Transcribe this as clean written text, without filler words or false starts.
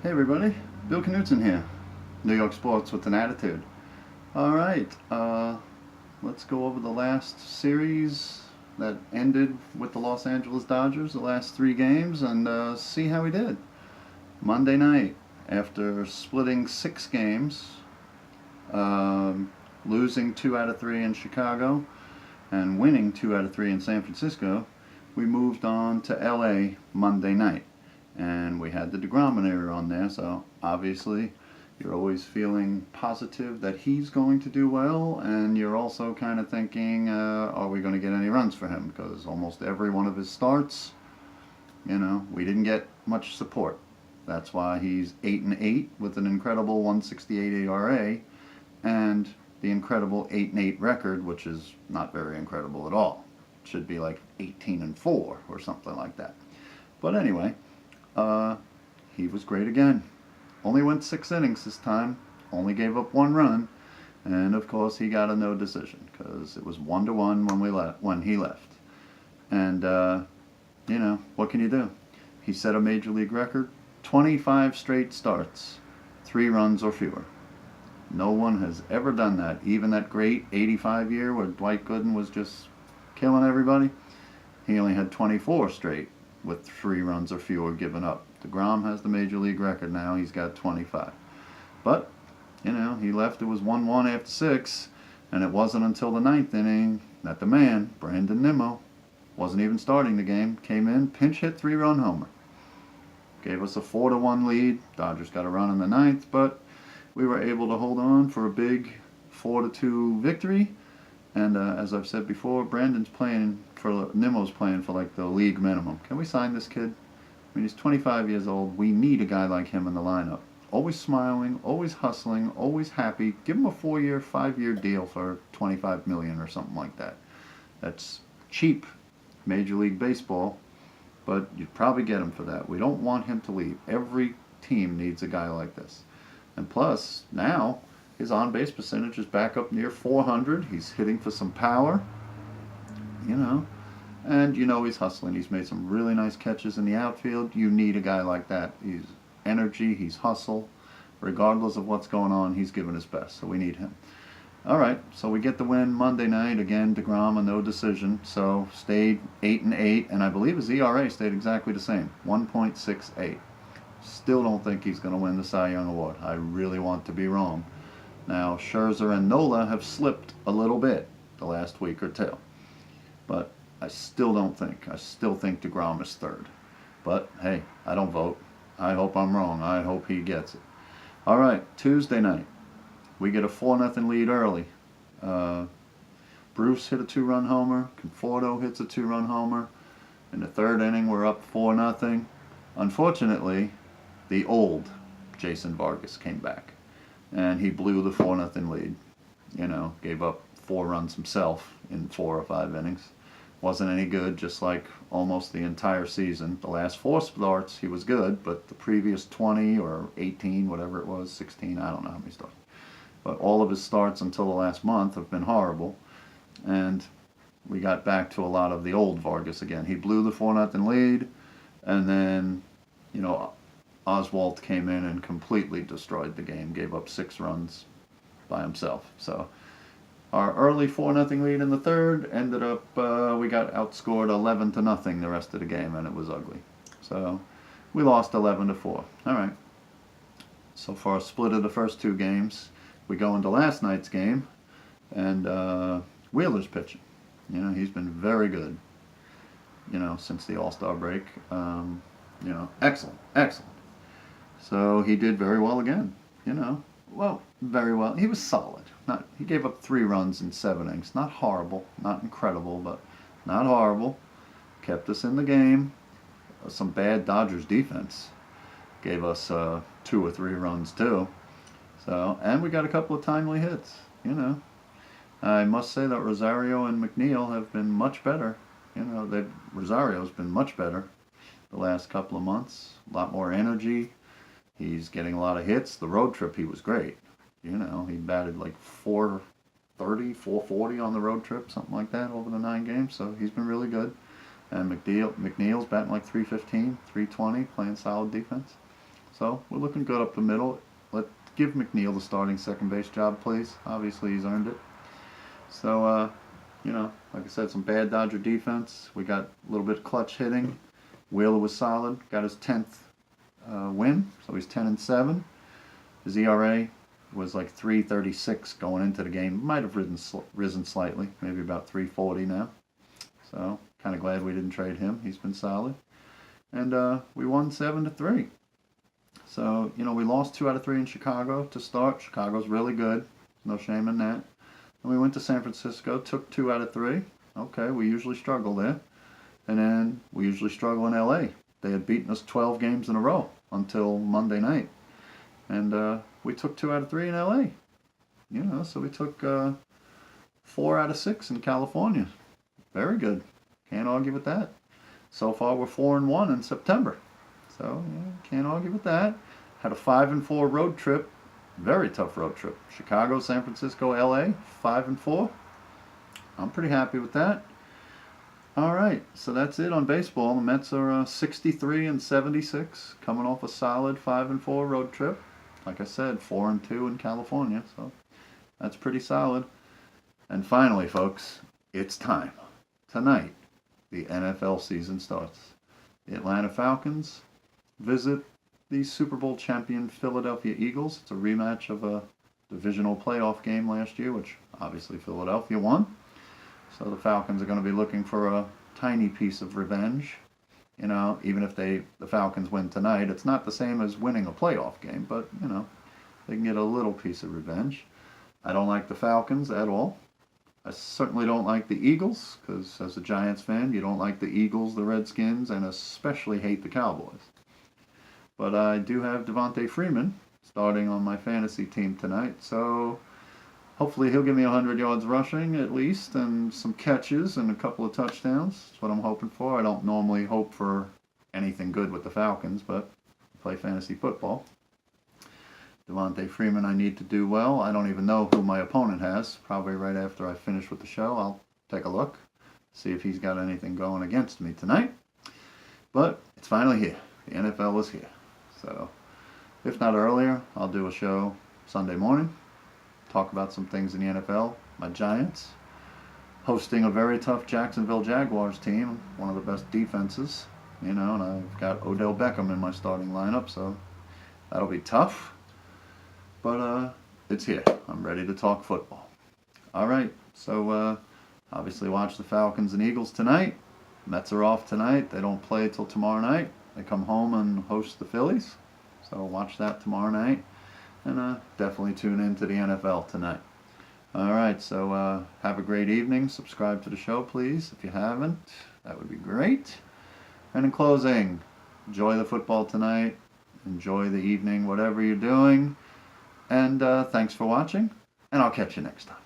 Hey everybody, Bill Knutson here, New York Sports with an Attitude. Alright, let's go over the last series that ended with the Los Angeles Dodgers, the last three games, and see how we did. Monday night, after splitting 6 games, losing 2 out of 3 in Chicago, and winning 2 out of 3 in San Francisco, we moved on to LA Monday night. And we had the DeGrom on there, so obviously you're always feeling positive that he's going to do well, and you're also kind of thinking, are we going to get any runs for him? Because almost every one of his starts, we didn't get much support. That's why he's 8-8 with an incredible 168 ERA and the incredible 8-8 record, which is not very incredible at all. It should be like 18-4 or something like that. But anyway, he was great again. Only went 6 innings this time, only gave up 1 run, and of course he got a no decision because it was 1-1 when he left. And what can you do? He set a major league record, 25 straight starts, 3 runs or fewer. No one has ever done that. Even that great 85 year where Dwight Gooden was just killing everybody, he only had 24 straight with 3 runs or fewer given up. DeGrom has the major league record now. He's got 25. But, he left. It was 1-1 after 6, and it wasn't until the 9th inning that the man, Brandon Nimmo, wasn't even starting the game, came in, pinch hit 3-run homer. Gave us a 4-1 lead. Dodgers got a run in the 9th, but we were able to hold on for a big 4-2 victory. And as I've said before, Nimmo's playing for like the league minimum. Can we sign this kid? I mean, he's 25 years old. We need a guy like him in the lineup. Always smiling, always hustling, always happy. Give him a 4-year, 5-year deal for $25 million or something like that. That's cheap Major League Baseball, but you'd probably get him for that. We don't want him to leave. Every team needs a guy like this. And plus, now, his on-base percentage is back up near 400. He's hitting for some power, and he's hustling. He's made some really nice catches in the outfield. You need a guy like that. He's energy, he's hustle. Regardless of what's going on, he's giving his best, so we need him. All right, so we get the win Monday night. Again, DeGrom, a no decision, so stayed 8-8, and I believe his ERA stayed exactly the same, 1.68. Still don't think he's going to win the Cy Young Award. I really want to be wrong. Now, Scherzer and Nola have slipped a little bit the last week or two. But I still think DeGrom is 3rd. But, hey, I don't vote. I hope I'm wrong. I hope he gets it. All right, Tuesday night. We get a 4-0 lead early. Bruce hit a 2-run homer. Conforto hits a 2-run homer. In the 3rd inning, we're up 4-0. Unfortunately, the old Jason Vargas came back. And he blew the 4-0 lead. Gave up 4 runs himself in 4 or 5 innings. Wasn't any good, just like almost the entire season. The last 4 starts, he was good, but the previous 20 or 18, whatever it was, 16, I don't know how many starts. But all of his starts until the last month have been horrible. And we got back to a lot of the old Vargas again. He blew the 4-0 lead, and then, Oswalt came in and completely destroyed the game, gave up 6 runs by himself. So our early 4-0 lead in the 3rd ended up, we got outscored 11-0 the rest of the game, and it was ugly. So we lost 11-4. All right. So far, split of the first 2 games. We go into last night's game, and Wheeler's pitching. He's been very good, since the All-Star break. Excellent. So he did very well again, very well. He was solid. He gave up 3 runs in 7 innings. Not horrible, not incredible, but not horrible. Kept us in the game. Some bad Dodgers defense gave us 2 or 3 runs too. So, and we got a couple of timely hits, I must say that Rosario and McNeil have been much better. Rosario's been much better the last couple of months. A lot more energy. He's getting a lot of hits. The road trip, he was great. He batted like 430, 440 on the road trip, something like that, over the 9 games. So he's been really good. And McNeil's batting like 315, 320, playing solid defense. So we're looking good up the middle. Let's give McNeil the starting second base job, please. Obviously, he's earned it. So, like I said, some bad Dodger defense. We got a little bit of clutch hitting. Wheeler was solid. Got his 10th win, so he's 10-7. His ERA was like 3.36 going into the game. Might have risen slightly, maybe about 3.40 now. So kind of glad we didn't trade him. He's been solid, and we won 7-3. So we lost 2 out of 3 in Chicago to start. Chicago's really good. No shame in that. And we went to San Francisco, took 2 out of 3. Okay, we usually struggle there. And then we usually struggle in LA. They had beaten us 12 games in a row until Monday night. And we took 2 out of 3 in LA. So we took 4 out of 6 in California. Very good. Can't argue with that. So far we're 4-1 in September. So can't argue with that. Had a 5-4 road trip. Very tough road trip. Chicago, San Francisco, LA, 5-4. I'm pretty happy with that. All right, so that's it on baseball. The Mets are 63-76, coming off a solid 5-4 road trip. Like I said, 4-2 in California, so that's pretty solid. And finally, folks, it's time. Tonight, the NFL season starts. The Atlanta Falcons visit the Super Bowl champion Philadelphia Eagles. It's a rematch of a divisional playoff game last year, which obviously Philadelphia won. So the Falcons are going to be looking for a tiny piece of revenge. Even if the Falcons win tonight, it's not the same as winning a playoff game, but, they can get a little piece of revenge. I don't like the Falcons at all. I certainly don't like the Eagles, because as a Giants fan, you don't like the Eagles, the Redskins, and especially hate the Cowboys. But I do have Devontae Freeman starting on my fantasy team tonight, so hopefully he'll give me 100 yards rushing at least, and some catches and a couple of touchdowns. That's what I'm hoping for. I don't normally hope for anything good with the Falcons, but I play fantasy football. Devontae Freeman, I need to do well. I don't even know who my opponent has. Probably right after I finish with the show, I'll take a look, see if he's got anything going against me tonight. But it's finally here. The NFL is here. So if not earlier, I'll do a show Sunday morning. Talk about some things in the NFL. My Giants hosting a very tough Jacksonville Jaguars team, one of the best defenses, and I've got Odell Beckham in my starting lineup, so that'll be tough. But it's here. I'm ready to talk football. All right, so obviously watch the Falcons and Eagles tonight. Mets are off tonight. They don't play till tomorrow night. They come home and host the Phillies, so watch that tomorrow night. And definitely tune in to the NFL tonight. All right, so have a great evening. Subscribe to the show, please, if you haven't. That would be great. And in closing, enjoy the football tonight. Enjoy the evening, whatever you're doing. And thanks for watching, and I'll catch you next time.